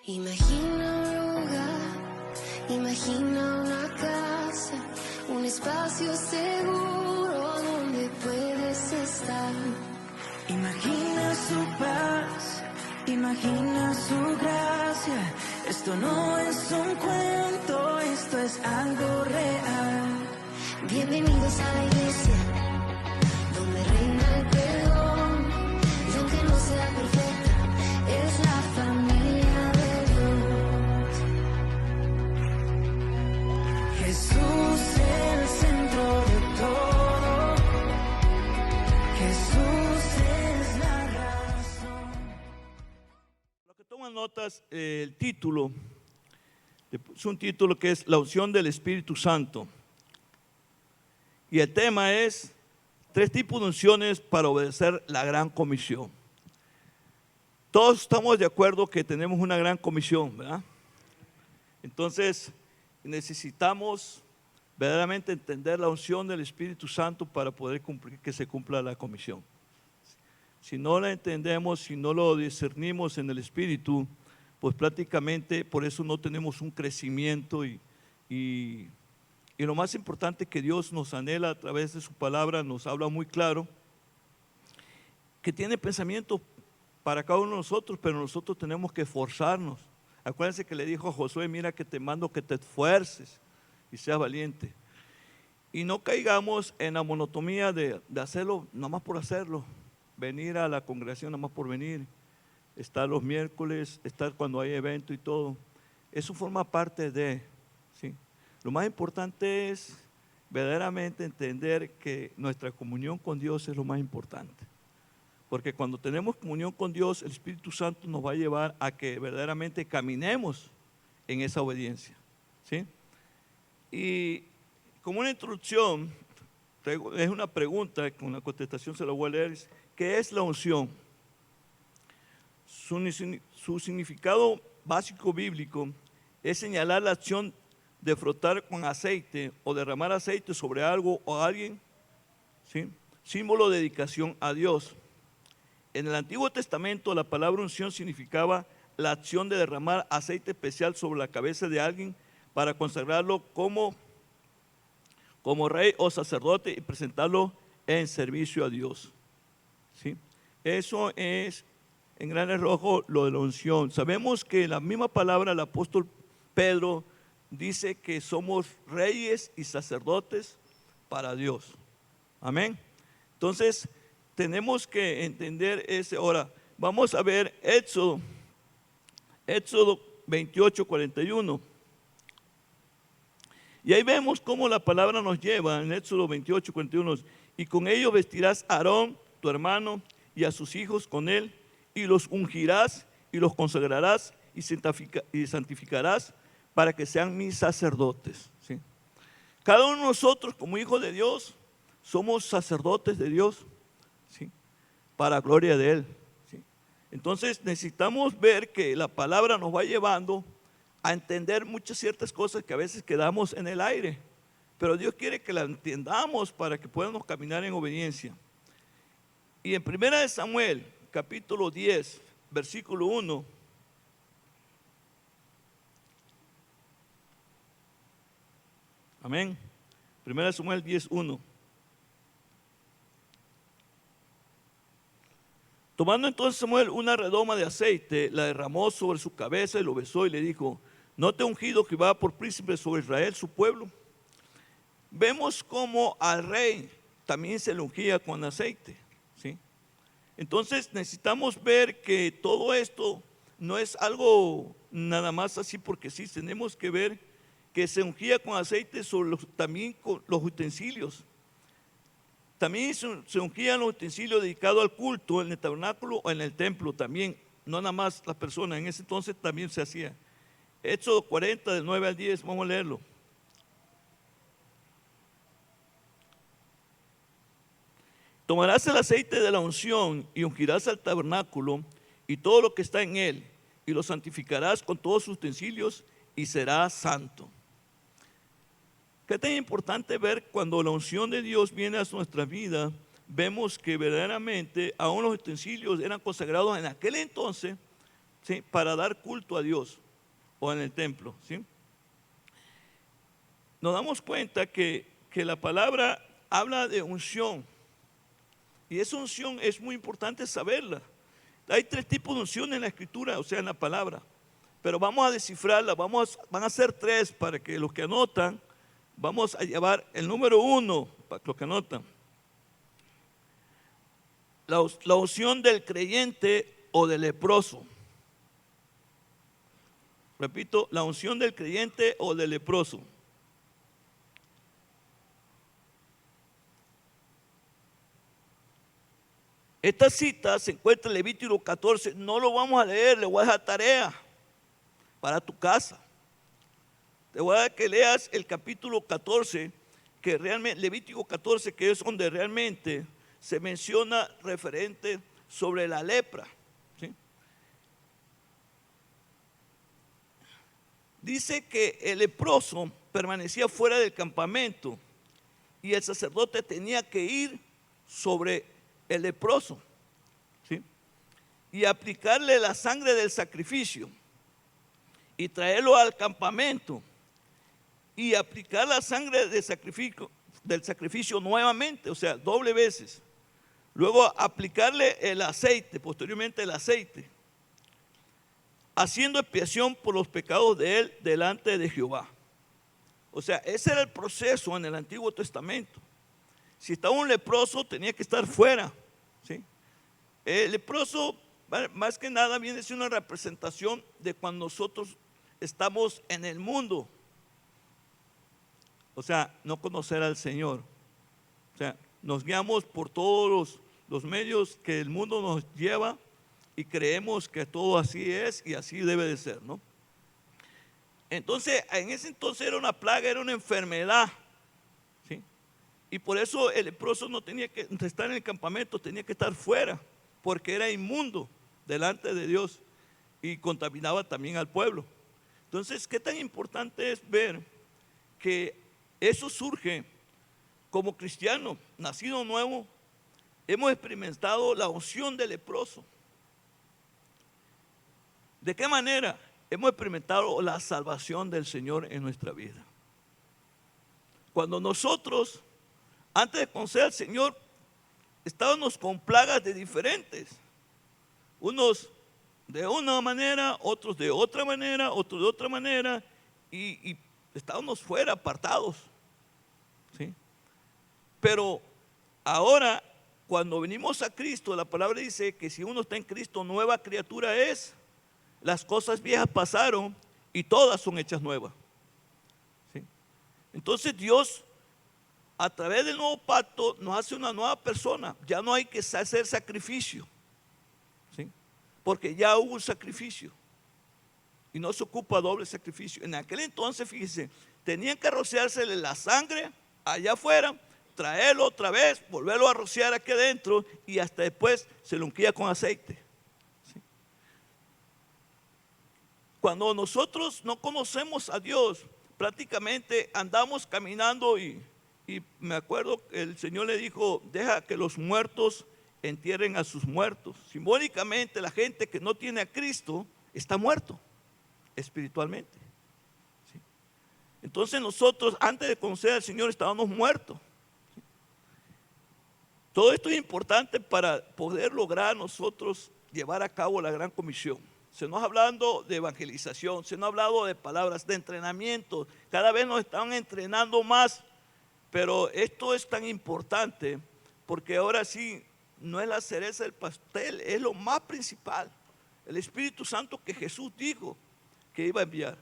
Imagina un lugar, imagina una casa, un espacio seguro donde puedes estar. Imagina su paz, imagina su gracia. Esto no es un cuento, esto es algo real. Bienvenidos a la iglesia, donde reina el perdón. Y aunque no sea perfecta, es la familia de Dios. Jesús es el centro de todo. Jesús es la razón. Los que toman notas, el título, es un título que es La unción del Espíritu Santo. Y el tema es 3 tipos de unciones para obedecer la gran comisión. Todos estamos de acuerdo que tenemos una gran comisión, ¿verdad? Entonces necesitamos verdaderamente entender la unción del Espíritu Santo para poder cumplir, que se cumpla la comisión. Si no la entendemos, si no lo discernimos en el Espíritu, pues prácticamente por eso no tenemos un crecimiento y lo más importante que Dios nos anhela a través de su palabra, nos habla muy claro, que tiene pensamientos para cada uno de nosotros, pero nosotros tenemos que esforzarnos. Acuérdense que le dijo a Josué, mira que te mando que te esfuerces y seas valiente. Y no caigamos en la monotonía de hacerlo nada más por hacerlo, venir a la congregación nada más por venir, estar los miércoles, estar cuando hay evento y todo. Eso forma parte de, ¿sí? Lo más importante es verdaderamente entender que nuestra comunión con Dios es lo más importante. Porque cuando tenemos comunión con Dios, el Espíritu Santo nos va a llevar a que verdaderamente caminemos en esa obediencia, ¿sí? Y como una introducción, es una pregunta, con la contestación se la voy a leer. ¿Qué es la unción? Su significado básico bíblico es señalar la acción de frotar con aceite o derramar aceite sobre algo o alguien, ¿sí? Símbolo de dedicación a Dios. En el Antiguo Testamento la palabra unción significaba la acción de derramar aceite especial sobre la cabeza de alguien para consagrarlo como rey o sacerdote y presentarlo en servicio a Dios, ¿sí? Eso es en grandes rasgos lo de la unción. Sabemos que la misma palabra el apóstol Pedro dice que somos reyes y sacerdotes para Dios. Amén. Entonces, tenemos que entender ese. Ahora, vamos a ver Éxodo 28, 41. Y ahí vemos cómo la palabra nos lleva en Éxodo 28, 41. Y con ellos vestirás a Aarón, tu hermano, y a sus hijos con él, y los ungirás y los consagrarás y santificarás para que sean mis sacerdotes, ¿sí? Cada uno de nosotros como hijos de Dios somos sacerdotes de Dios, ¿sí? Para gloria de Él, ¿sí? Entonces necesitamos ver que la palabra nos va llevando a entender muchas ciertas cosas que a veces quedamos en el aire, pero Dios quiere que la entendamos para que podamos caminar en obediencia. Y en 1 Samuel capítulo 10 versículo 1, amén. 1 Samuel 10:1. Tomando entonces Samuel una redoma de aceite, la derramó sobre su cabeza y lo besó y le dijo: ¿no te ha ungido Jehová por príncipe sobre Israel, su pueblo? Vemos cómo al rey también se le ungía con aceite, ¿sí? Entonces necesitamos ver que todo esto no es algo nada más así porque sí, tenemos que ver que se ungía con aceite también con los utensilios. También se ungían los utensilios dedicados al culto en el tabernáculo o en el templo también, no nada más las personas, en ese entonces también se hacía. Éxodo 40 del 9 al 10, vamos a leerlo. Tomarás el aceite de la unción y ungirás al tabernáculo y todo lo que está en él, y lo santificarás con todos sus utensilios y será santo. Qué tan importante ver cuando la unción de Dios viene a nuestra vida. Vemos que verdaderamente aún los utensilios eran consagrados en aquel entonces ¿sí?, para dar culto a Dios o en el templo, ¿sí? Nos damos cuenta que la palabra habla de unción, y esa unción es muy importante saberla. Hay 3 tipos de unción en la escritura, o sea, en la palabra, pero vamos a descifrarla. Van a ser 3 para que los que anotan, vamos a llevar el número 1 para los que anotan. La unción del creyente o del leproso. Repito, la unción del creyente o del leproso. Esta cita se encuentra en Levítico 14. No lo vamos a leer, le voy a dejar tarea para tu casa. Te voy a dar que leas el capítulo 14, que realmente, Levítico 14, que es donde realmente se menciona referente sobre la lepra, ¿sí? Dice que el leproso permanecía fuera del campamento y el sacerdote tenía que ir sobre el leproso, ¿sí?, y aplicarle la sangre del sacrificio y traerlo al campamento y aplicar la sangre del sacrificio nuevamente, o sea, doble veces. Luego aplicarle el aceite, posteriormente el aceite, haciendo expiación por los pecados de él delante de Jehová. O sea, ese era el proceso en el Antiguo Testamento. Si estaba un leproso, tenía que estar fuera, ¿sí? El leproso, más que nada, viene a ser una representación de cuando nosotros estamos en el mundo. O sea, no conocer al Señor. O sea, nos guiamos por todos los medios que el mundo nos lleva y creemos que todo así es y así debe de ser, ¿no? Entonces, en ese entonces era una plaga, era una enfermedad, ¿sí? Y por eso el leproso no tenía que estar en el campamento, tenía que estar fuera, porque era inmundo delante de Dios y contaminaba también al pueblo. Entonces, ¿qué tan importante es ver que eso surge como cristiano, nacido nuevo? Hemos experimentado la unción del leproso. ¿De qué manera? Hemos experimentado la salvación del Señor en nuestra vida. Cuando nosotros, antes de conocer al Señor, estábamos con plagas de diferentes. Unos de una manera, otros de otra manera, otros de otra manera, y estábamos fuera, apartados, ¿sí? Pero ahora, cuando venimos a Cristo, la palabra dice que si uno está en Cristo, nueva criatura es. Las cosas viejas pasaron y todas son hechas nuevas, ¿sí? Entonces Dios, a través del nuevo pacto, nos hace una nueva persona. Ya no hay que hacer sacrificio, ¿sí?, porque ya hubo un sacrificio y no se ocupa doble sacrificio. En aquel entonces, fíjense, tenían que rociársele la sangre allá afuera, traerlo otra vez, volverlo a rociar aquí adentro y hasta después se lo ungía con aceite, ¿sí? Cuando nosotros no conocemos a Dios, prácticamente andamos caminando y me acuerdo que el Señor le dijo: deja que los muertos entierren a sus muertos. Simbólicamente, la gente que no tiene a Cristo está muerto espiritualmente, ¿sí? Entonces nosotros, antes de conocer al Señor, estábamos muertos, ¿sí? Todo esto es importante para poder lograr nosotros llevar a cabo la gran comisión. Se nos ha hablado de evangelización, se nos ha hablado de palabras, de entrenamiento. Cada vez nos están entrenando más, pero esto es tan importante porque ahora sí no es la cereza del pastel, es lo más principal. El Espíritu Santo que Jesús dijo que iba a enviar,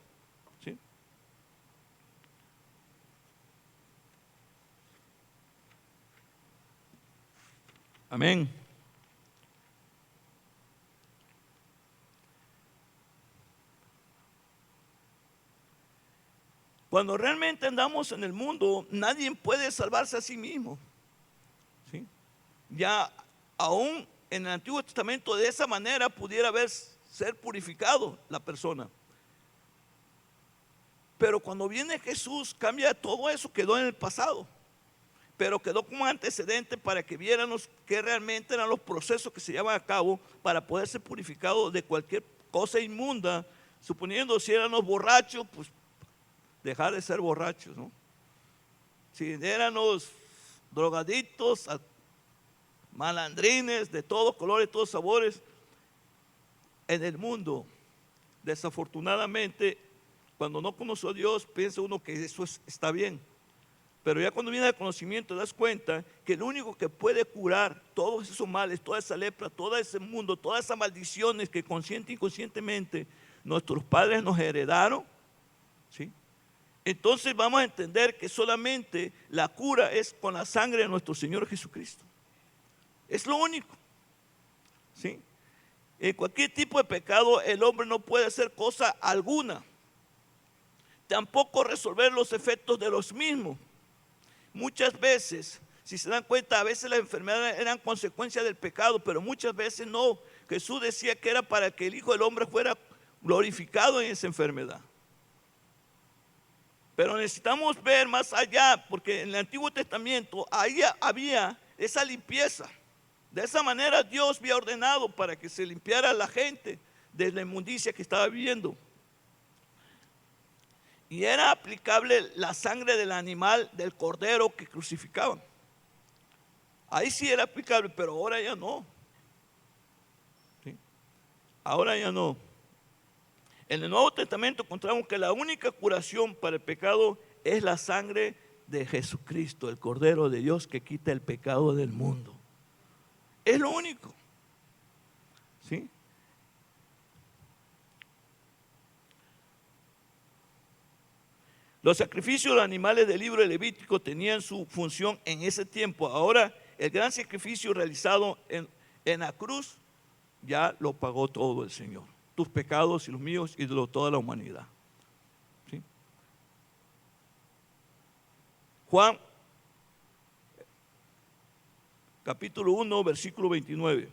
¿sí? Amén. Cuando realmente andamos en el mundo, nadie puede salvarse a sí mismo, ¿sí? Ya aún en el Antiguo Testamento de esa manera pudiera ser purificado la persona. Pero cuando viene Jesús, cambia todo eso, quedó en el pasado. pero quedó como antecedente para que viéramos que realmente eran los procesos que se llevan a cabo para poder ser purificados de cualquier cosa inmunda. Suponiendo si éramos borrachos, pues dejar de ser borrachos, ¿no? Si éramos drogadictos, malandrines de todos colores, todos sabores, en el mundo, desafortunadamente, cuando no conoció a Dios, piensa uno que eso está bien. Pero ya cuando viene el conocimiento, te das cuenta que el único que puede curar todos esos males, toda esa lepra, todo ese mundo, todas esas maldiciones que consciente e inconscientemente nuestros padres nos heredaron, ¿sí? Entonces vamos a entender que solamente la cura es con la sangre de nuestro Señor Jesucristo. Es lo único, ¿sí? En cualquier tipo de pecado el hombre no puede hacer cosa alguna, tampoco resolver los efectos de los mismos. Muchas veces, si se dan cuenta, a veces las enfermedades eran consecuencia del pecado, pero muchas veces no. Jesús decía que era para que el Hijo del Hombre fuera glorificado en esa enfermedad. Pero necesitamos ver más allá, porque en el Antiguo Testamento ahí había esa limpieza. De esa manera Dios había ordenado para que se limpiara la gente de la inmundicia que estaba viviendo. Y era aplicable la sangre del animal, del cordero que crucificaban. Ahí sí era aplicable, pero ahora ya no. ¿Sí? Ahora ya no. En el Nuevo Testamento encontramos que la única curación para el pecado es la sangre de Jesucristo, el Cordero de Dios que quita el pecado del mundo. Es lo único. ¿Sí? Los sacrificios de los animales del libro de Levítico tenían su función en ese tiempo. Ahora el gran sacrificio realizado en la cruz ya lo pagó todo el Señor. Tus pecados y los míos y de toda la humanidad. ¿Sí? Juan capítulo 1 versículo 29.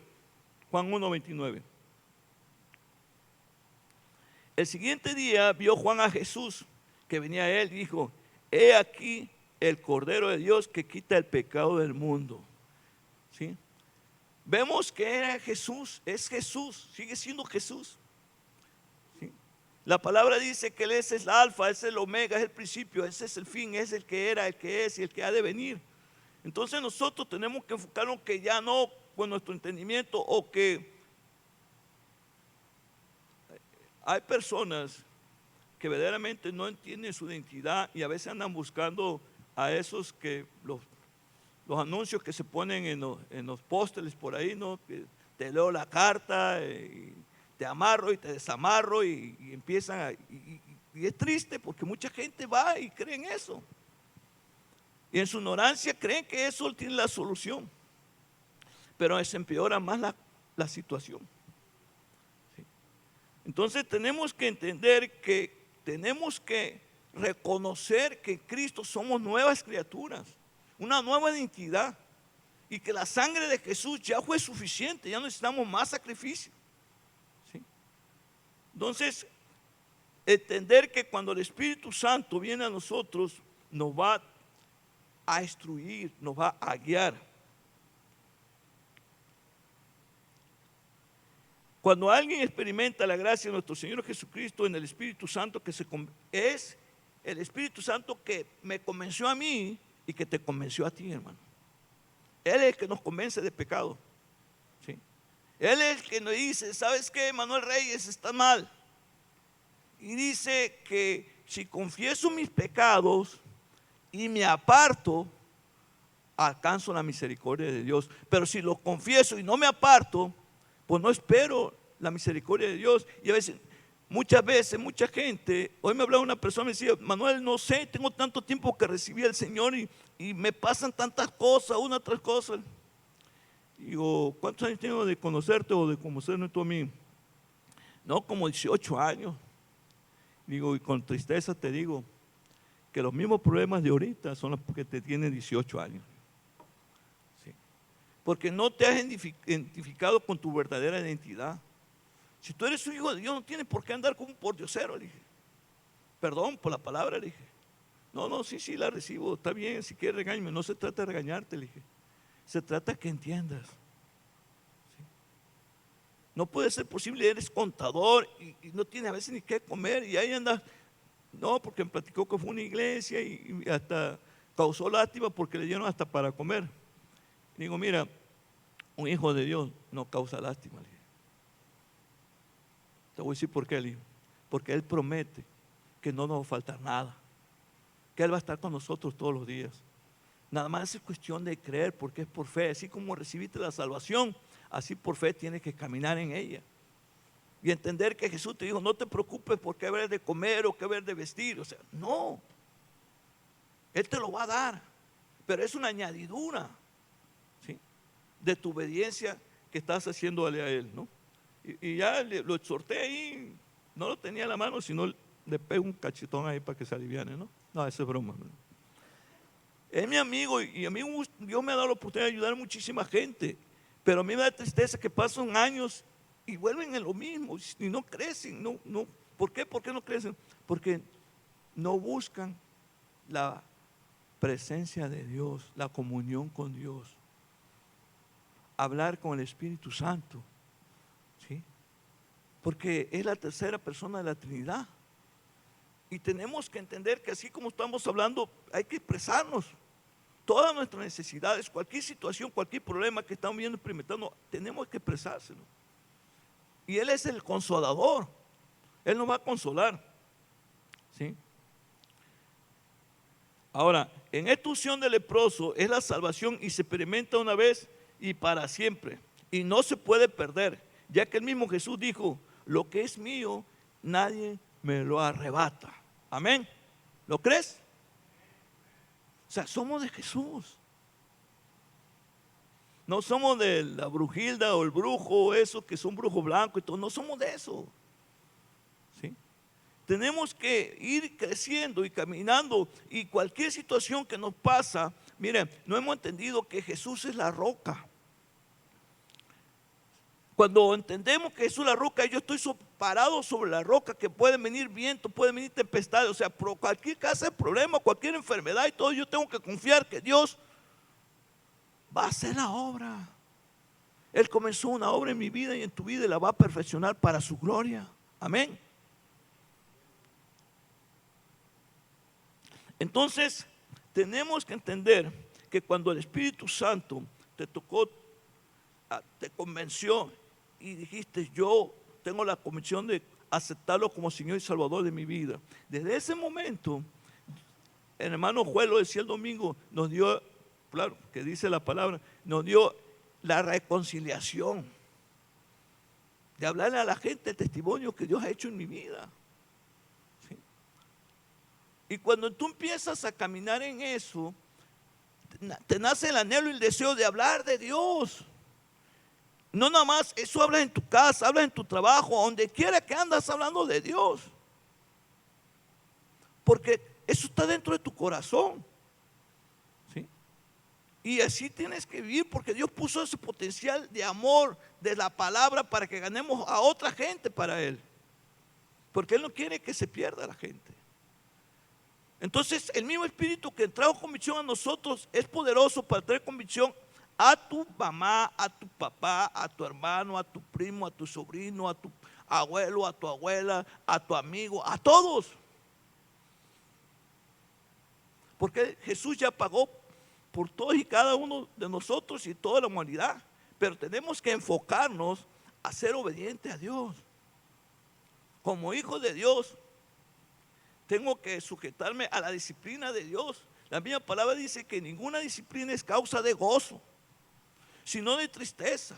Juan 1, 29. El siguiente día vio Juan a Jesús que venía a él y dijo: he aquí el Cordero de Dios que quita el pecado del mundo. ¿Sí? Vemos que era Jesús, es Jesús, sigue siendo Jesús. ¿Sí? La palabra dice que Él es el alfa, es el omega, es el principio, ese es el fin, es el que era, el que es y el que ha de venir. Entonces nosotros tenemos que enfocarnos que ya no con nuestro entendimiento, o que hay personas que verdaderamente no entienden su identidad y a veces andan buscando a esos que los anuncios que se ponen en los pósteres por ahí, ¿no? Que te leo la carta, y te amarro y te desamarro y empiezan y es triste porque mucha gente va y cree en eso. Y en su ignorancia creen que eso tiene la solución, pero se empeora más la situación. ¿Sí? Entonces tenemos que entender que tenemos que reconocer que en Cristo somos nuevas criaturas, una nueva identidad, y que la sangre de Jesús ya fue suficiente, ya no necesitamos más sacrificio. ¿Sí? Entonces, entender que cuando el Espíritu Santo viene a nosotros, nos va a instruir, nos va a guiar. Cuando alguien experimenta la gracia de nuestro Señor Jesucristo en el Espíritu Santo, es el Espíritu Santo que me convenció a mí y que te convenció a ti, hermano. Él es el que nos convence de pecado. ¿Sí? Él es el que nos dice: ¿sabes qué, Manuel Reyes? Está mal. Y dice que si confieso mis pecados y me aparto, alcanzo la misericordia de Dios. Pero si lo confieso y no me aparto, pues no espero la misericordia de Dios. Y a veces, muchas veces, mucha gente, hoy me hablaba una persona y me decía: Manuel, no sé, tengo tanto tiempo que recibí al Señor y me pasan tantas cosas, una tras cosa. Digo: ¿cuántos años tengo de conocerte o de conocerme tú a mí? No, como 18 años. Digo, y con tristeza te digo que los mismos problemas de ahorita son los que te tienen 18 años. ¿Sí? Porque no te has identificado con tu verdadera identidad. Si tú eres un hijo de Dios, no tienes por qué andar como un pordiosero, le dije. Perdón por la palabra, le dije. No, no, sí, sí, la recibo, está bien, si quieres regáñame. No se trata de regañarte, le dije. Se trata de que entiendas. ¿Sí? No puede ser posible, eres contador y no tienes a veces ni qué comer y ahí andas. No, porque me platicó que fue una iglesia y hasta causó lástima porque le dieron hasta para comer. Y digo, mira, un hijo de Dios no causa lástima, le dije. Te voy a decir por qué, le dije. Porque Él promete que no nos va a faltar nada, que Él va a estar con nosotros todos los días. Nada más es cuestión de creer, porque es por fe. Así como recibiste la salvación, así por fe tienes que caminar en ella. Y entender que Jesús te dijo, no te preocupes por qué haber de comer o qué haber de vestir. O sea, no. Él te lo va a dar, pero es una añadidura, ¿sí?, de tu obediencia que estás haciéndole a Él, ¿no? Y ya lo exhorté ahí, no lo tenía en la mano, sino le pego un cachetón ahí para que se aliviane, ¿no? No, eso es broma, ¿no? Es mi amigo y a mí Dios me ha dado la oportunidad de ayudar a muchísima gente, pero a mí me da tristeza que pasan años y vuelven en lo mismo y no crecen. No. ¿Por qué? ¿Por qué no crecen? Porque no buscan la presencia de Dios, la comunión con Dios, hablar con el Espíritu Santo, ¿sí? Porque es la tercera persona de la Trinidad. Y tenemos que entender que así como estamos hablando, hay que expresarnos. Todas nuestras necesidades, cualquier situación, cualquier problema que estamos viendo, experimentando, tenemos que expresárselo. Y Él es el consolador. Él nos va a consolar, ¿sí? Ahora, en esta unción del leproso es la salvación y se experimenta una vez y para siempre. Y no se puede perder, ya que el mismo Jesús dijo, lo que es mío, nadie me lo arrebata. Amén. ¿Lo crees? O sea, somos de Jesús. No somos de la brujilda o el brujo, esos que son brujos blancos y todo. No somos de eso. ¿Sí? Tenemos que ir creciendo y caminando. Y cualquier situación que nos pasa, miren, no hemos entendido que Jesús es la roca. Cuando entendemos que Jesús es la roca, yo estoy parado sobre la roca, que pueden venir vientos, pueden venir tempestades, o sea, por cualquier clase de problema, cualquier enfermedad y todo, yo tengo que confiar que Dios va a hacer la obra. Él comenzó una obra en mi vida y en tu vida y la va a perfeccionar para su gloria. Amén. Entonces, tenemos que entender que cuando el Espíritu Santo te tocó, te convenció y dijiste, yo tengo la convicción de aceptarlo como Señor y Salvador de mi vida. Desde ese momento, el hermano Juan lo decía el domingo, nos dio, claro, que dice la palabra, nos dio la reconciliación de hablarle a la gente el testimonio que Dios ha hecho en mi vida. ¿Sí? Y cuando tú empiezas a caminar en eso, te nace el anhelo y el deseo de hablar de Dios. No nada más, eso hablas en tu casa, hablas en tu trabajo, donde quiera que andas hablando de Dios. Porque eso está dentro de tu corazón. ¿Sí? Y así tienes que vivir, porque Dios puso ese potencial de amor de la palabra para que ganemos a otra gente para Él. Porque Él no quiere que se pierda la gente. Entonces, el mismo Espíritu que trajo convicción a nosotros es poderoso para traer convicción a tu mamá, a tu papá, a tu hermano, a tu primo, a tu sobrino, a tu abuelo, a tu abuela, a tu amigo, a todos. Porque Jesús ya pagó por todos y cada uno de nosotros y toda la humanidad. Pero tenemos que enfocarnos a ser obedientes a Dios. Como hijo de Dios, tengo que sujetarme a la disciplina de Dios. La misma palabra dice que ninguna disciplina es causa de gozo, sino de tristeza.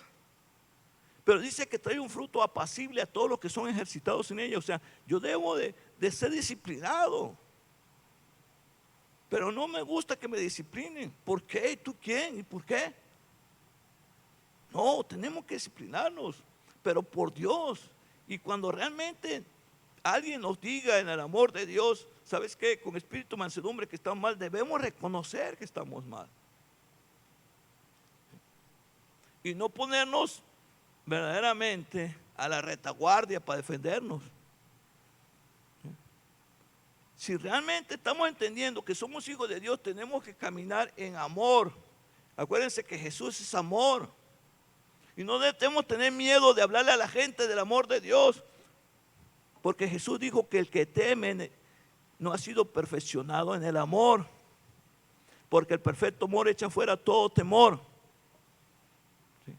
Pero dice que trae un fruto apacible a todos los que son ejercitados en ella. O sea, yo debo de ser disciplinado. Pero no me gusta que me disciplinen. ¿Por qué? ¿Tú quién? ¿Y por qué? No, tenemos que disciplinarnos, pero por Dios. Y cuando realmente alguien nos diga en el amor de Dios, ¿sabes qué? Con espíritu de mansedumbre que estamos mal, debemos reconocer que estamos mal. Y no ponernos verdaderamente a la retaguardia para defendernos, Si realmente estamos entendiendo que somos hijos de Dios, tenemos que caminar en amor. Acuérdense que Jesús es amor. Y no debemos tener miedo de hablarle a la gente del amor de Dios. Porque Jesús dijo que el que teme no ha sido perfeccionado en el amor. Porque el perfecto amor echa fuera todo temor. ¿Sí?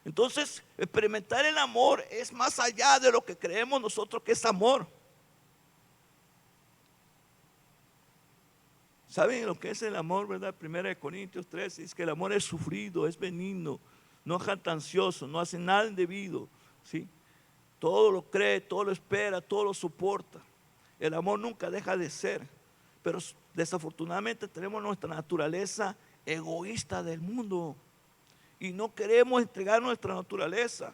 Entonces, experimentar el amor es más allá de lo que creemos nosotros que es amor. ¿Saben lo que es el amor, verdad? 1 Corintios 13 dice que el amor es sufrido, es benigno, no es jactancioso, no hace nada indebido, ¿sí? Todo lo cree, todo lo espera, todo lo soporta. El amor nunca deja de ser, pero desafortunadamente tenemos nuestra naturaleza egoísta del mundo y no queremos entregar nuestra naturaleza,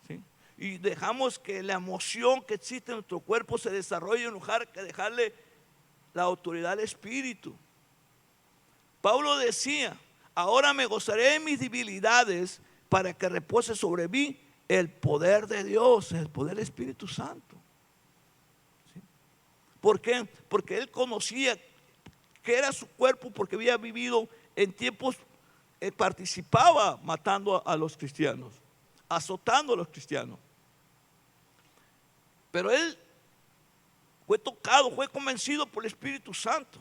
¿sí? Y dejamos que la emoción que existe en nuestro cuerpo se desarrolle en lugar de dejarle la autoridad al Espíritu. Pablo decía: ahora me gozaré en mis debilidades para que repose sobre mí el poder de Dios, el poder del Espíritu Santo. ¿Sí? ¿Por qué? Porque él conocía que era su cuerpo, porque había vivido en tiempos, participaba matando a los cristianos, azotando a los cristianos. Pero él fue tocado, fue convencido por el Espíritu Santo.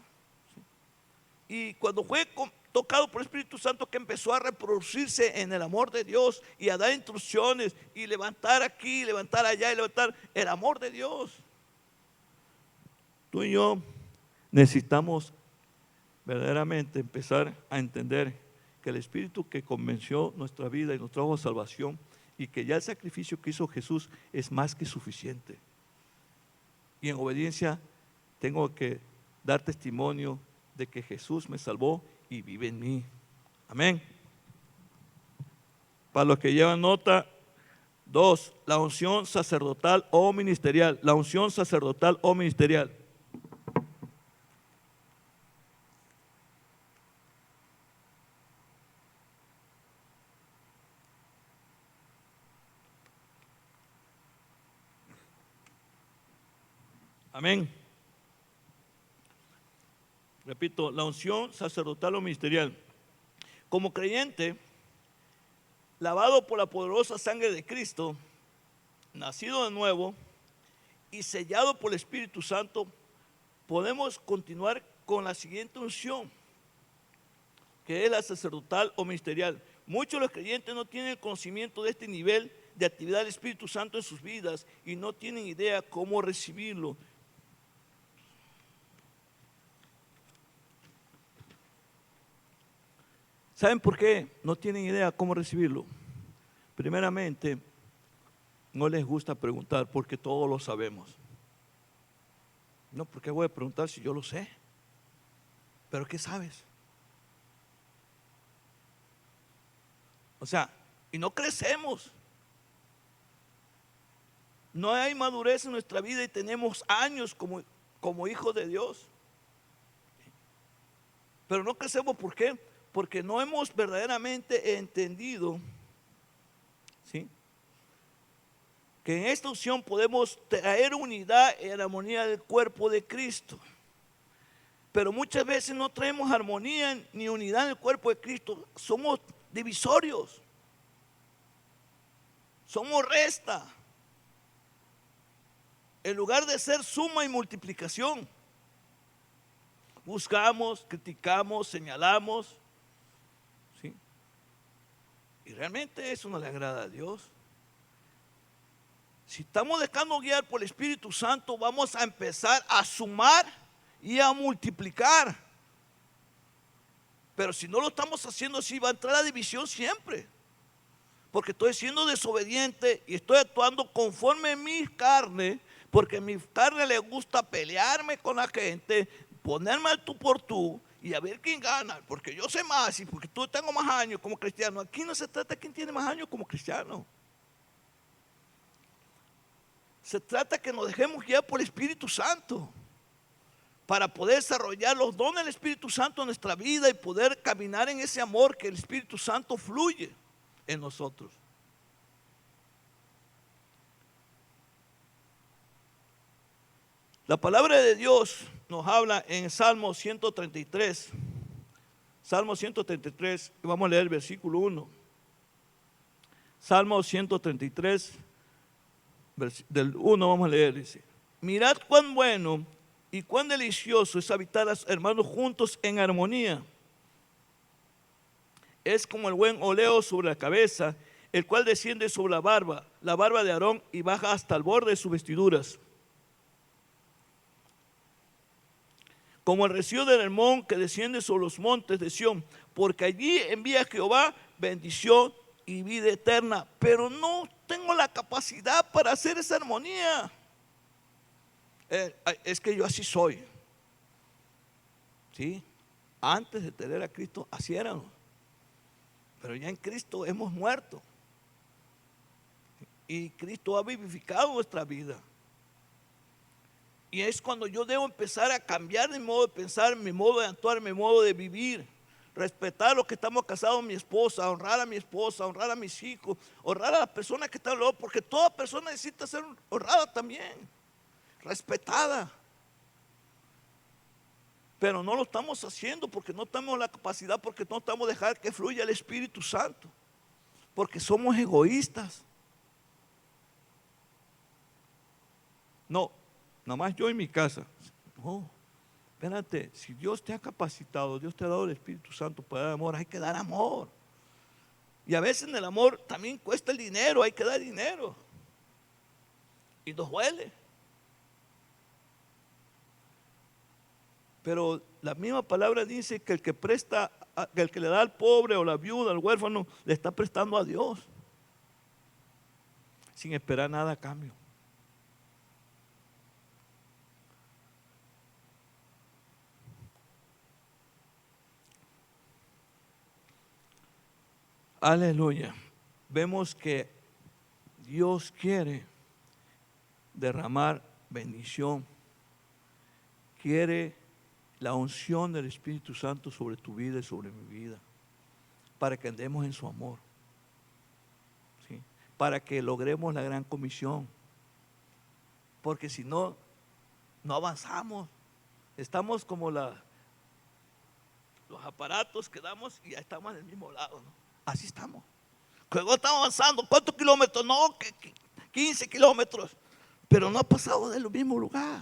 Y cuando fue tocado por el Espíritu Santo, que empezó a reproducirse en el amor de Dios y a dar instrucciones y levantar aquí, levantar allá y levantar el amor de Dios. Tú y yo necesitamos verdaderamente empezar a entender que el Espíritu que convenció nuestra vida y nos trajo salvación, y que ya el sacrificio que hizo Jesús es más que suficiente. Y en obediencia tengo que dar testimonio de que Jesús me salvó y vive en mí. Amén. Para los que llevan nota, 2, la unción sacerdotal o ministerial. La unción sacerdotal o ministerial. Amén. Repito, la unción sacerdotal o ministerial. Como creyente, lavado por la poderosa sangre de Cristo, nacido de nuevo y sellado por el Espíritu Santo, podemos continuar con la siguiente unción, que es la sacerdotal o ministerial. Muchos de los creyentes no tienen el conocimiento de este nivel de actividad del Espíritu Santo en sus vidas y no tienen idea cómo recibirlo. ¿Saben por qué no tienen idea cómo recibirlo? Primeramente, no les gusta preguntar porque todos lo sabemos. No, ¿por qué voy a preguntar si yo lo sé? ¿Pero qué sabes? O sea, y no crecemos. No hay madurez en nuestra vida y tenemos años como hijos de Dios. Pero no crecemos, ¿por qué? Porque no hemos verdaderamente entendido, ¿sí?, que en esta unción podemos traer unidad y armonía del cuerpo de Cristo. Pero muchas veces no traemos armonía ni unidad en el cuerpo de Cristo. Somos divisorios. Somos resta. En lugar de ser suma y multiplicación. Buscamos, criticamos, señalamos. ¿Sí? Y realmente eso no le agrada a Dios. Si estamos dejando guiar por el Espíritu Santo, vamos a empezar a sumar y a multiplicar. Pero si no lo estamos haciendo así, va a entrar la división siempre. Porque estoy siendo desobediente y estoy actuando conforme a mi carne, porque a mi carne le gusta pelearme con la gente, ponerme al tú por tú y a ver quién gana, porque yo sé más y porque tú tengo más años como cristiano. Aquí no se trata de quién tiene más años como cristiano. Se trata que nos dejemos guiar por el Espíritu Santo para poder desarrollar los dones del Espíritu Santo en nuestra vida y poder caminar en ese amor que el Espíritu Santo fluye en nosotros. La palabra de Dios nos habla en Salmo 133. Salmo 133, y vamos a leer el versículo 1. Salmo 133, del 1 vamos a leer, dice: mirad cuán bueno y cuán delicioso es habitar a los hermanos juntos en armonía. Es como el buen óleo sobre la cabeza, el cual desciende sobre la barba de Aarón, y baja hasta el borde de sus vestiduras. Como el rocío del Hermón que desciende sobre los montes de Sión, porque allí envía Jehová bendición y vida eterna. Pero no tengo la capacidad para hacer esa armonía. Es que yo así soy. ¿Sí? Antes de tener a Cristo, así éramos. Pero ya en Cristo hemos muerto. Y Cristo ha vivificado nuestra vida. Y es cuando yo debo empezar a cambiar mi modo de pensar, mi modo de actuar, mi modo de vivir. Respetar a los que estamos casados, mi esposa, honrar a mi esposa, honrar a mis hijos, honrar a las personas que están luego, porque toda persona necesita ser honrada también, respetada. Pero no lo estamos haciendo porque no tenemos la capacidad, porque no estamos dejando que fluya el Espíritu Santo, porque somos egoístas. No, nada más yo en mi casa. No, espérate, si Dios te ha capacitado, Dios te ha dado el Espíritu Santo para dar amor, hay que dar amor. Y a veces en el amor también cuesta el dinero, hay que dar dinero. Y nos duele. Pero la misma palabra dice que el que presta, el que le da al pobre o la viuda, al huérfano, le está prestando a Dios, sin esperar nada a cambio. Aleluya. Vemos que Dios quiere derramar bendición, quiere la unción del Espíritu Santo sobre tu vida y sobre mi vida, para que andemos en su amor, ¿sí? Para que logremos la gran comisión, porque si no, no avanzamos. Estamos como los aparatos que damos y ya estamos en el mismo lado, ¿no? Así estamos. Luego estamos avanzando. ¿Cuántos kilómetros? No, 15 kilómetros. Pero no ha pasado del mismo lugar.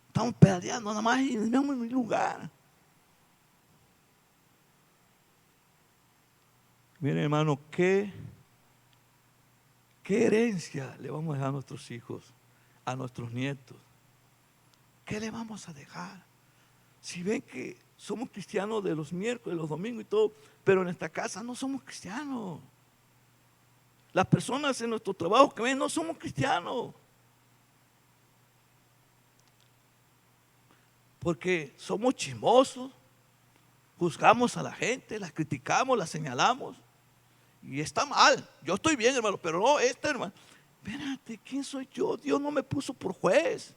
Estamos pedaleando nada más en el mismo lugar. Miren, hermano, ¿qué herencia le vamos a dejar a nuestros hijos, a nuestros nietos? ¿Qué le vamos a dejar? Si ven que somos cristianos de los miércoles, los domingos y todo, pero en esta casa no somos cristianos. Las personas en nuestro trabajo que ven no somos cristianos. Porque somos chismosos, juzgamos a la gente, las criticamos, las señalamos. Y está mal. Yo estoy bien, hermano, pero no, hermano. Espérate, ¿quién soy yo? Dios no me puso por juez.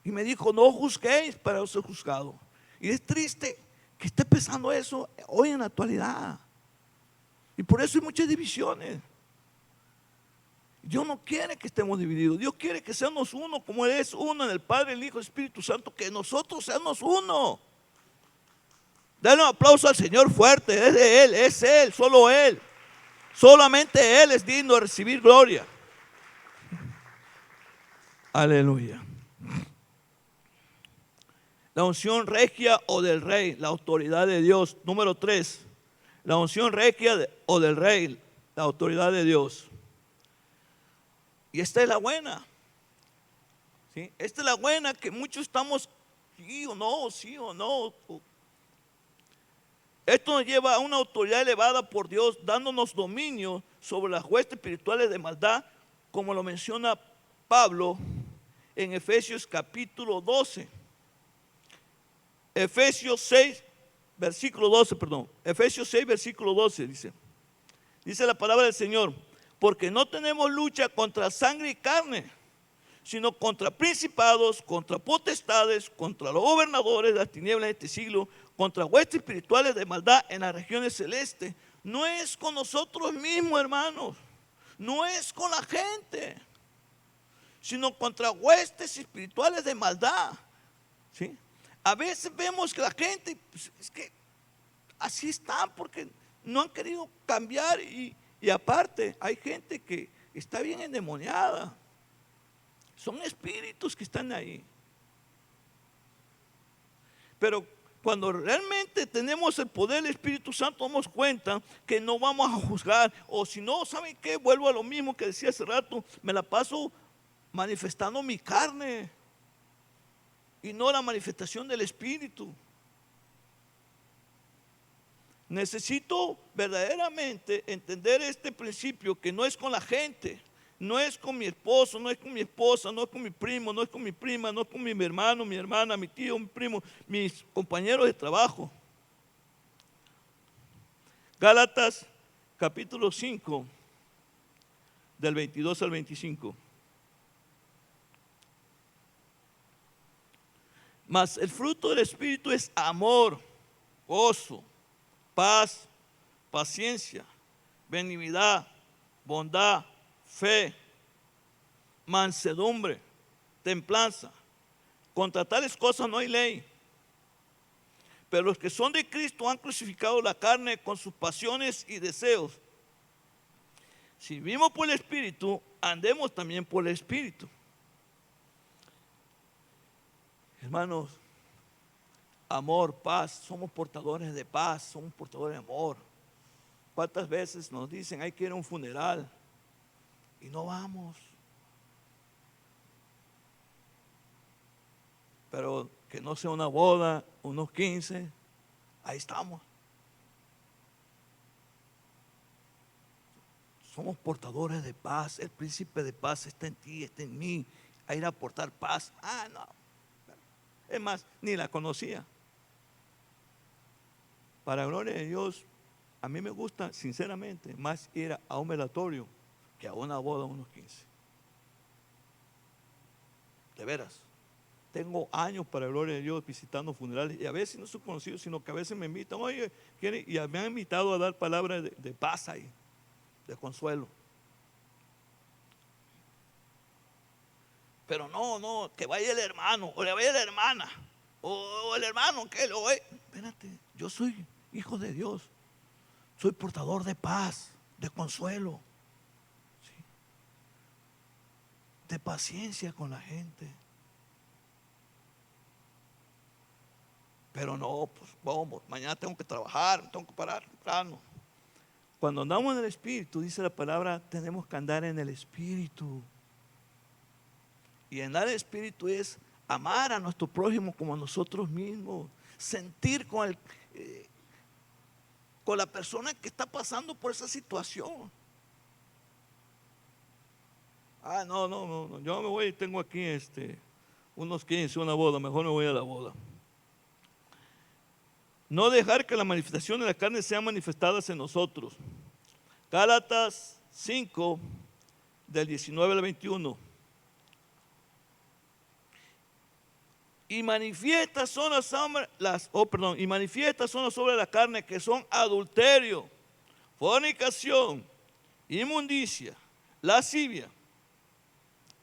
Y me dijo, no juzguéis para ser juzgado. Y es triste que esté pensando eso hoy en la actualidad. Y por eso hay muchas divisiones. Dios no quiere que estemos divididos. Dios quiere que seamos uno, como Él es uno en el Padre, el Hijo y el Espíritu Santo, que nosotros seamos uno. Denle un aplauso al Señor fuerte. Es de Él, es Él, solo Él. Solamente Él es digno de recibir gloria. Aleluya. La unción regia o del rey, la autoridad de Dios. Número 3, la unción regia o del rey, la autoridad de Dios. Y esta es la buena. ¿Sí? Esta es la buena que muchos estamos, sí o no, sí o no. Esto nos lleva a una autoridad elevada por Dios, dándonos dominio sobre las huestes espirituales de maldad, como lo menciona Pablo en Efesios capítulo 12. Efesios 6, versículo 12, perdón. Efesios 6, versículo 12 dice. Dice la palabra del Señor: porque no tenemos lucha contra sangre y carne, sino contra principados, contra potestades, contra los gobernadores de las tinieblas de este siglo, contra huestes espirituales de maldad en las regiones celestes. No es con nosotros mismos, hermanos. No es con la gente. sino contra huestes espirituales de maldad. ¿Sí? A veces vemos que la gente, pues, es que así están porque no han querido cambiar y aparte hay gente que está bien endemoniada. Son espíritus que están ahí. Pero cuando realmente tenemos el poder del Espíritu Santo, damos cuenta que no vamos a juzgar. O si no, ¿saben qué? Vuelvo a lo mismo que decía hace rato. Me la paso manifestando mi carne y no la manifestación del Espíritu. Necesito verdaderamente entender este principio, que no es con la gente, no es con mi esposo, no es con mi esposa, no es con mi primo, no es con mi prima, no es con mi hermano, mi hermana, mi tío, mi primo, mis compañeros de trabajo. Gálatas capítulo 5, del 22 al 25. Mas el fruto del Espíritu es amor, gozo, paz, paciencia, benignidad, bondad, fe, mansedumbre, templanza. Contra tales cosas no hay ley. Pero los que son de Cristo han crucificado la carne con sus pasiones y deseos. Si vivimos por el Espíritu, andemos también por el Espíritu. Hermanos, amor, paz, somos portadores de paz, somos portadores de amor. ¿Cuántas veces nos dicen hay que ir a un funeral y no vamos? Pero que no sea una boda, unos 15, ahí estamos. Somos portadores de paz, el príncipe de paz está en ti, está en mí, a ir a aportar paz. Ah, no. Es más, ni la conocía. Para gloria de Dios, a mí me gusta sinceramente más ir a un velatorio que a una boda a unos 15. De veras. Tengo años, para gloria de Dios, visitando funerales y a veces no soy conocido, sino que a veces me invitan, oye, ¿quiere? Y me han invitado a dar palabras de paz ahí, de consuelo. Pero no, que vaya el hermano, o le vaya la hermana, o el hermano, que lo ve. Espérate, yo soy hijo de Dios, soy portador de paz, de consuelo, ¿sí? De paciencia con la gente. Pero no, pues vamos, mañana tengo que trabajar, tengo que parar temprano. Cuando andamos en el Espíritu, dice la palabra, tenemos que andar en el Espíritu. Y andar en el Espíritu es amar a nuestro prójimo como a nosotros mismos, sentir con la persona que está pasando por esa situación. Ah, no, yo me voy, tengo aquí unos 15, una boda, mejor me voy a la boda. No dejar que las manifestaciones de la carne sean manifestadas en nosotros. Gálatas 5, del 19 al 21. Y manifiestas son las obras de la carne, que son adulterio, fornicación, inmundicia, lascivia,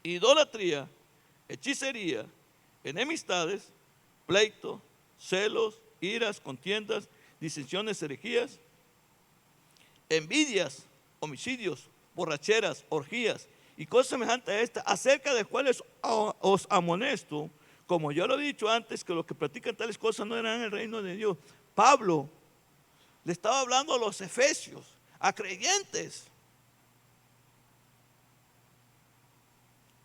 idolatría, hechicería, enemistades, pleitos, celos, iras, contiendas, disensiones, herejías, envidias, homicidios, borracheras, orgías y cosas semejantes a estas, acerca de cuales os amonesto, como yo lo he dicho antes, que los que practican tales cosas no eran en el reino de Dios. Pablo le estaba hablando a los efesios, a creyentes.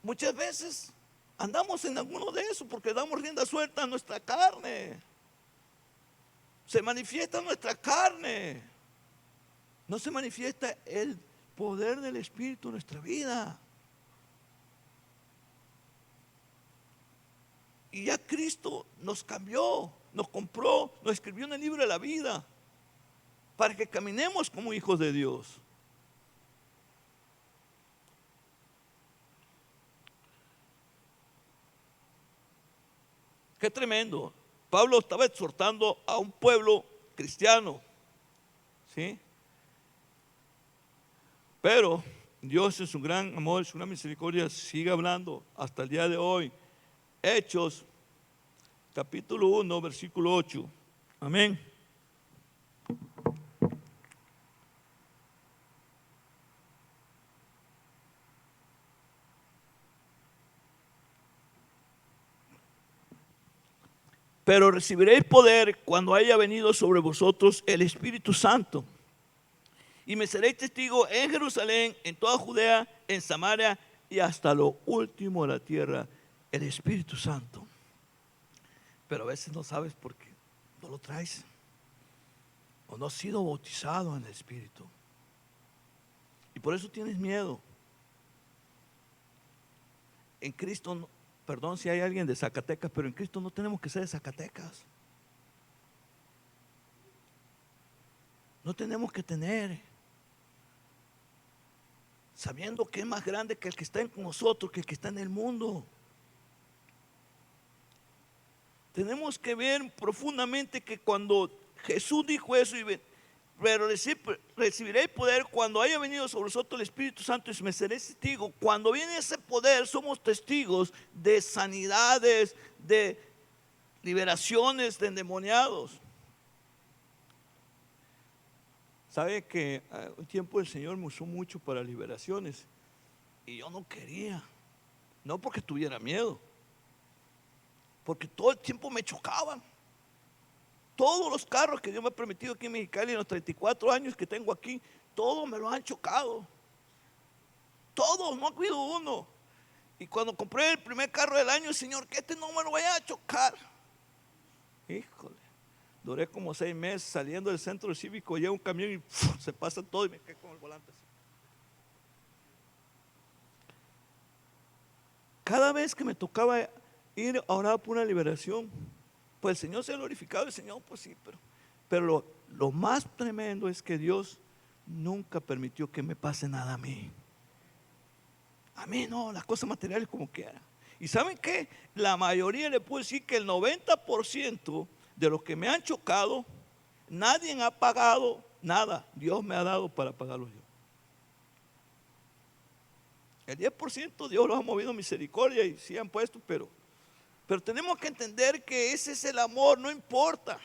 Muchas veces andamos en alguno de esos porque damos rienda suelta a nuestra carne. Se manifiesta nuestra carne. No se manifiesta el poder del Espíritu en nuestra vida. Y ya Cristo nos cambió, nos compró, nos escribió en el libro de la vida para que caminemos como hijos de Dios. Qué tremendo. Pablo estaba exhortando a un pueblo cristiano, ¿sí? Pero Dios en su gran amor, su gran misericordia sigue hablando hasta el día de hoy. Hechos, capítulo 1, versículo 8. Amén. Pero recibiréis poder cuando haya venido sobre vosotros el Espíritu Santo. Y me seréis testigo en Jerusalén, en toda Judea, en Samaria y hasta lo último de la tierra. El Espíritu Santo. Pero a veces no sabes por qué no lo traes. O no has sido bautizado en el Espíritu. Y por eso tienes miedo. En Cristo no. Perdón si hay alguien de Zacatecas, pero en Cristo no tenemos que ser de Zacatecas. No tenemos que tener, sabiendo que es más grande que el que está en nosotros, que el que está en el mundo. Tenemos que ver profundamente que cuando Jesús dijo eso, pero recibiréis poder cuando haya venido sobre vosotros el Espíritu Santo y me seréis testigos. Cuando viene ese poder, somos testigos de sanidades, de liberaciones de endemoniados. Sabe que un tiempo el Señor me usó mucho para liberaciones y yo no quería, no porque tuviera miedo, porque todo el tiempo me chocaban. Todos los carros que Dios me ha permitido aquí en Mexicali en los 34 años que tengo aquí, todos me los han chocado. Todos, no ha habido uno. Y cuando compré el primer carro del año, Señor, que este no me lo vaya a chocar. Híjole, duré como 6 meses saliendo del centro cívico, llega un camión y se pasa todo y me quedé con el volante así. Cada vez que me tocaba ir a orar por una liberación, pues el Señor se ha glorificado, el Señor pues sí, pero lo más tremendo es que Dios nunca permitió que me pase nada a mí. A mí no, las cosas materiales como quiera. Y ¿saben qué? La mayoría, le puedo decir que el 90% de los que me han chocado, nadie ha pagado nada. Dios me ha dado para pagarlos yo. El 10% Dios los ha movido misericordia y sí han puesto, pero tenemos que entender que ese es el amor, no importa.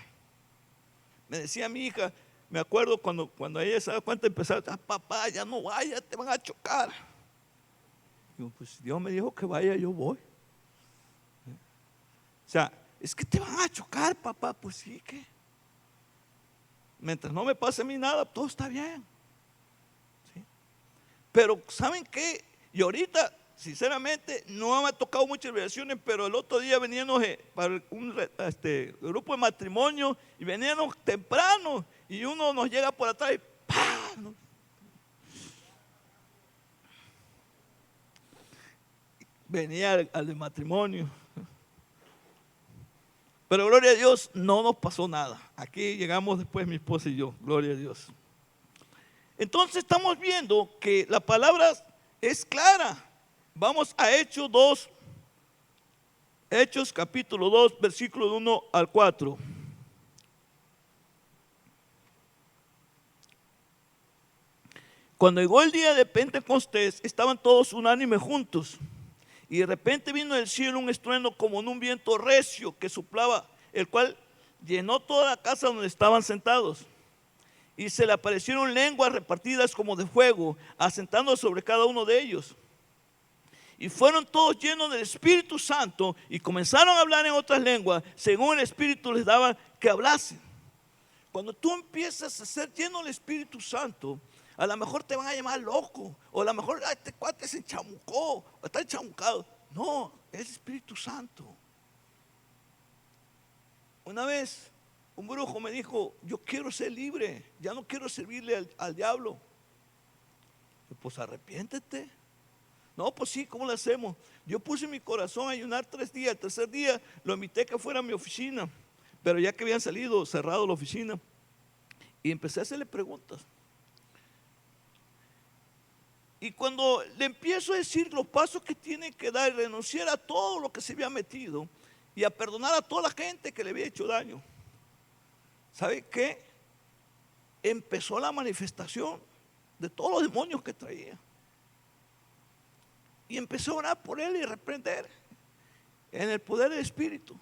Me decía mi hija, me acuerdo cuando ella se da cuenta, empezaba, papá, ya no vayas, te van a chocar. Digo, pues Dios me dijo que vaya, yo voy. O sea, es que te van a chocar, papá, pues sí, ¿qué? Mientras no me pase a mí nada, todo está bien. ¿Sí? Pero ¿saben qué? Y ahorita, sinceramente, no me ha tocado muchas liberaciones, pero el otro día veníamos para un grupo de matrimonio y veníamos temprano y uno nos llega por atrás y ¡pam! Venía al de matrimonio. Pero gloria a Dios, no nos pasó nada. Aquí llegamos después mi esposa y yo, gloria a Dios. Entonces estamos viendo que la palabra es clara. Vamos a Hechos 2, Hechos capítulo 2, versículos 1 al 4. Cuando llegó el día de Pentecostés, estaban todos unánimes juntos. Y de repente vino del cielo un estruendo como en un viento recio que soplaba, el cual llenó toda la casa donde estaban sentados. Y se le aparecieron lenguas repartidas como de fuego, asentando sobre cada uno de ellos. Y fueron todos llenos del Espíritu Santo y comenzaron a hablar en otras lenguas, según el Espíritu les daba que hablasen. Cuando tú empiezas a ser lleno del Espíritu Santo, a lo mejor te van a llamar loco, o a lo mejor este cuate se enchamucó, o está enchamucado. No, es el Espíritu Santo. Una vez un brujo me dijo, yo quiero ser libre, ya no quiero servirle al diablo. Pues arrepiéntete. No, pues sí, ¿cómo lo hacemos? Yo puse en mi corazón a ayunar 3 días, el tercer día lo invité que fuera a mi oficina, pero ya que habían salido, cerrado la oficina, y empecé a hacerle preguntas. Y cuando le empiezo a decir los pasos que tiene que dar y renunciar a todo lo que se había metido y a perdonar a toda la gente que le había hecho daño, ¿sabe qué? Empezó la manifestación de todos los demonios que traía. Y empecé a orar por él y reprender en el poder del Espíritu.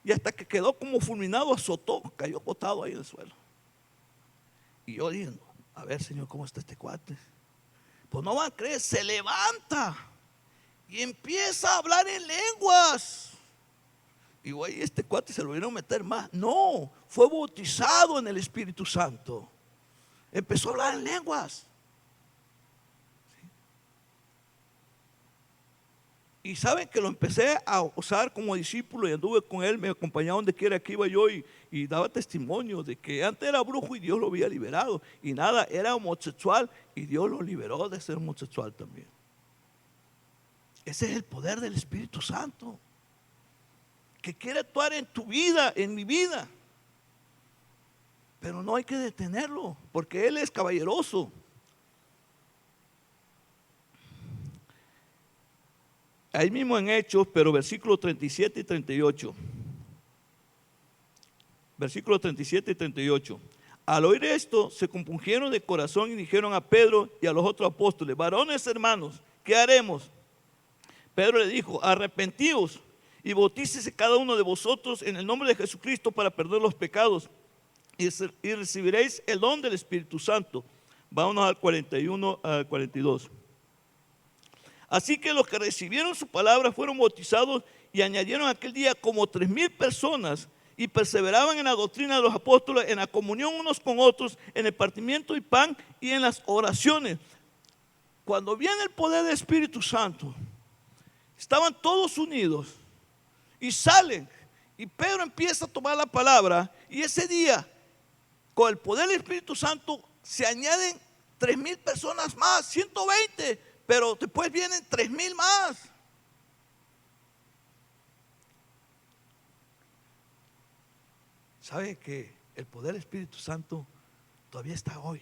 Y hasta que quedó como fulminado, azotó, cayó botado ahí en el suelo. Y yo diciendo, a ver, Señor, ¿cómo está este cuate? Pues no van a creer, se levanta y empieza a hablar en lenguas. Y güey, este cuate se lo vieron a meter más. No, fue bautizado en el Espíritu Santo. Empezó a hablar en lenguas. Y saben que lo empecé a usar como discípulo y anduve con él, me acompañaba donde quiera que iba yo y daba testimonio de que antes era brujo y Dios lo había liberado. Y nada, era homosexual y Dios lo liberó de ser homosexual también. Ese es el poder del Espíritu Santo, que quiere actuar en tu vida, en mi vida. Pero no hay que detenerlo, porque Él es caballeroso. Ahí mismo en Hechos, pero versículos 37 y 38. Versículos 37 y 38. Al oír esto, se compungieron de corazón y dijeron a Pedro y a los otros apóstoles: varones hermanos, ¿qué haremos? Pedro le dijo: arrepentíos y bautícese cada uno de vosotros en el nombre de Jesucristo para perder los pecados, y recibiréis el don del Espíritu Santo. Vámonos al 41 al 42. Así que los que recibieron su palabra fueron bautizados y añadieron aquel día como 3,000 personas, y perseveraban en la doctrina de los apóstoles, en la comunión unos con otros, en el partimiento y pan y en las oraciones. Cuando viene el poder del Espíritu Santo, estaban todos unidos y salen, y Pedro empieza a tomar la palabra, y ese día con el poder del Espíritu Santo se añaden 3,000 personas más, 120, pero después vienen 3,000 más. ¿Sabe que el poder del Espíritu Santo todavía está hoy?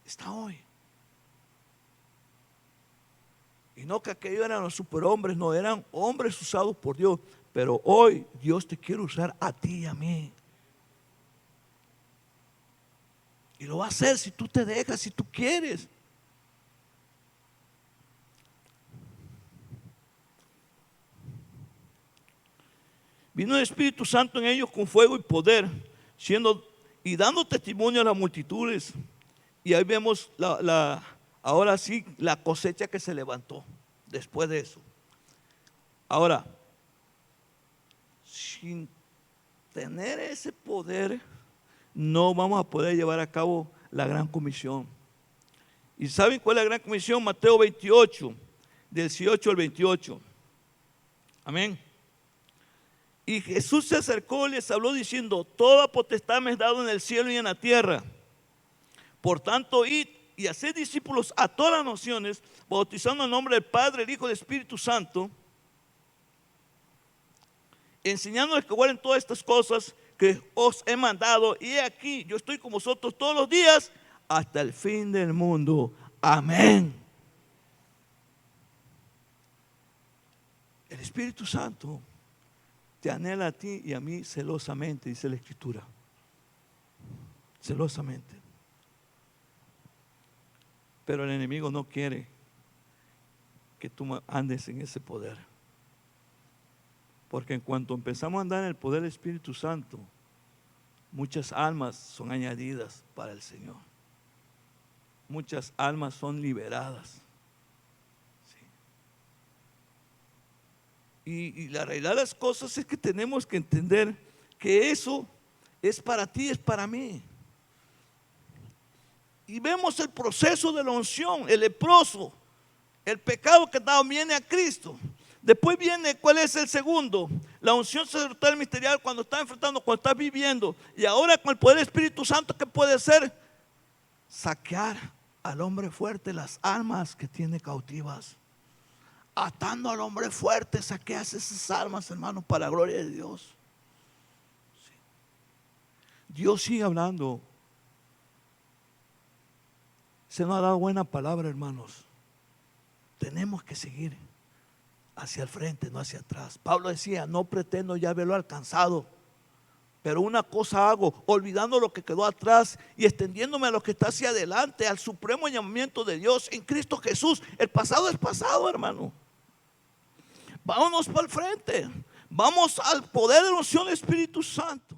Está hoy. Y no que aquellos eran los superhombres, no, eran hombres usados por Dios. Pero hoy Dios te quiere usar a ti y a mí. Y lo va a hacer si tú te dejas, si tú quieres. Vino el Espíritu Santo en ellos con fuego y poder, y dando testimonio a las multitudes. Y ahí vemos ahora sí la cosecha que se levantó después de eso. Ahora, sin tener ese poder, no vamos a poder llevar a cabo la gran comisión. ¿Y saben cuál es la gran comisión? Mateo 28, del 18 al 28. Amén. Y Jesús se acercó y les habló diciendo: toda potestad me es dado en el cielo y en la tierra. Por tanto, id y haced discípulos a todas las naciones, bautizando en nombre del Padre, el Hijo y del Espíritu Santo, enseñándoles que guarden todas estas cosas que os he mandado. Y he aquí, yo estoy con vosotros todos los días hasta el fin del mundo. Amén. El Espíritu Santo te anhela a ti y a mí celosamente, dice la Escritura. Celosamente. Pero el enemigo no quiere que tú andes en ese poder. Porque en cuanto empezamos a andar en el poder del Espíritu Santo, muchas almas son añadidas para el Señor. Muchas almas son liberadas. Y la realidad de las cosas es que tenemos que entender que eso es para ti, es para mí. Y vemos el proceso de la unción, el leproso, el pecado que viene a Cristo. Después viene, ¿cuál es el segundo? La unción sacerdotal ministerial, cuando estás enfrentando, cuando estás viviendo. Y ahora con el poder del Espíritu Santo, ¿qué puede ser? Saquear al hombre fuerte las almas que tiene cautivas. Atando al hombre fuerte, saqueas esas almas, hermanos, para la gloria de Dios. Sí. Dios sigue hablando. Se nos ha dado buena palabra, hermanos. Tenemos que seguir hacia el frente, no hacia atrás. Pablo decía: no pretendo ya haberlo alcanzado, Pero una cosa hago, olvidando lo que quedó atrás y extendiéndome a lo que está hacia adelante, al supremo llamamiento de Dios en Cristo Jesús. El pasado es pasado, hermano. Vámonos para el frente. Vamos al poder de la unción del Espíritu Santo.